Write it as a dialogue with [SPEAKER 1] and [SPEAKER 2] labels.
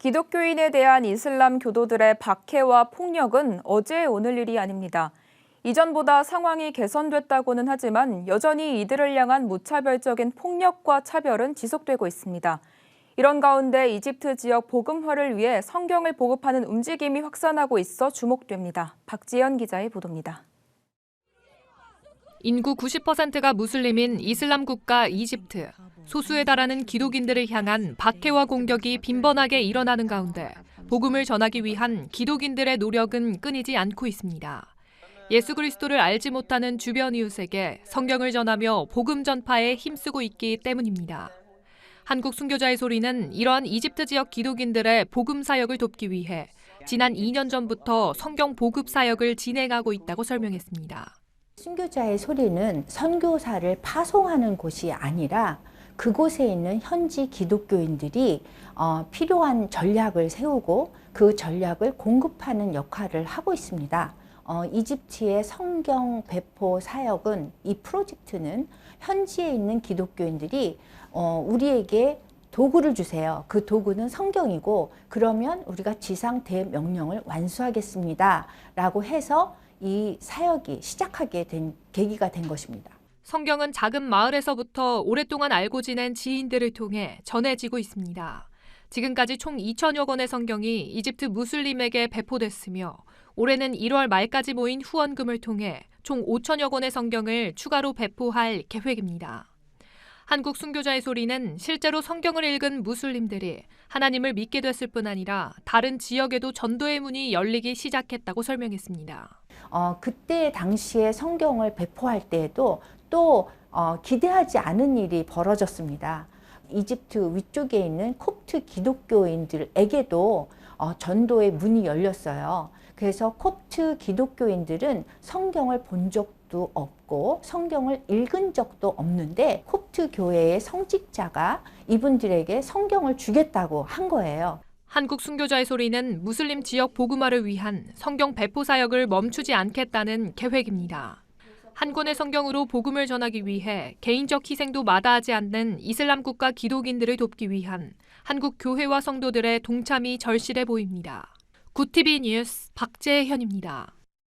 [SPEAKER 1] 기독교인에 대한 이슬람 교도들의 박해와 폭력은 어제 오늘 일이 아닙니다. 이전보다 상황이 개선됐다고는 하지만 여전히 이들을 향한 무차별적인 폭력과 차별은 지속되고 있습니다. 이런 가운데 이집트 지역 복음화를 위해 성경을 보급하는 움직임이 확산하고 있어 주목됩니다. 박지연 기자의 보도입니다.
[SPEAKER 2] 인구 90%가 무슬림인 이슬람 국가 이집트. 소수에 달하는 기독인들을 향한 박해와 공격이 빈번하게 일어나는 가운데 복음을 전하기 위한 기독인들의 노력은 끊이지 않고 있습니다. 예수 그리스도를 알지 못하는 주변 이웃에게 성경을 전하며 복음 전파에 힘쓰고 있기 때문입니다. 한국 순교자의 소리는 이러한 이집트 지역 기독인들의 복음 사역을 돕기 위해 지난 2년 전부터 성경 보급 사역을 진행하고 있다고 설명했습니다.
[SPEAKER 3] 순교자의 소리는 선교사를 파송하는 곳이 아니라 그곳에 있는 현지 기독교인들이 필요한 전략을 세우고 그 전략을 공급하는 역할을 하고 있습니다. 이집트의 성경 배포 사역은 이 프로젝트는 현지에 있는 기독교인들이 우리에게 도구를 주세요. 그 도구는 성경이고 그러면 우리가 지상 대명령을 완수하겠습니다. 라고 해서 이 사역이 시작하게 된 계기가 된 것입니다.
[SPEAKER 2] 성경은 작은 마을에서부터 오랫동안 알고 지낸 지인들을 통해 전해지고 있습니다. 지금까지 총 2천여 권의 성경이 이집트 무슬림에게 배포됐으며 올해는 1월 말까지 모인 후원금을 통해 총 5천여 권의 성경을 추가로 배포할 계획입니다. 한국 순교자의 소리는 실제로 성경을 읽은 무슬림들이 하나님을 믿게 됐을 뿐 아니라 다른 지역에도 전도의 문이 열리기 시작했다고 설명했습니다.
[SPEAKER 3] 그때 당시에 성경을 배포할 때에도 또 기대하지 않은 일이 벌어졌습니다. 이집트 위쪽에 있는 콥트 기독교인들에게도 전도의 문이 열렸어요. 그래서 콥트 기독교인들은 성경을 본 적도 없고 성경을 읽은 적도 없는데 콥트 교회의 성직자가 이분들에게 성경을 주겠다고 한 거예요.
[SPEAKER 2] 한국 순교자의 소리는 무슬림 지역 복음화를 위한 성경 배포 사역을 멈추지 않겠다는 계획입니다. 한 권의 성경으로 복음을 전하기 위해 개인적 희생도 마다하지 않는 이슬람 국가 기독인들을 돕기 위한 한국 교회와 성도들의 동참이 절실해 보입니다. 구티비 뉴스 박재현입니다.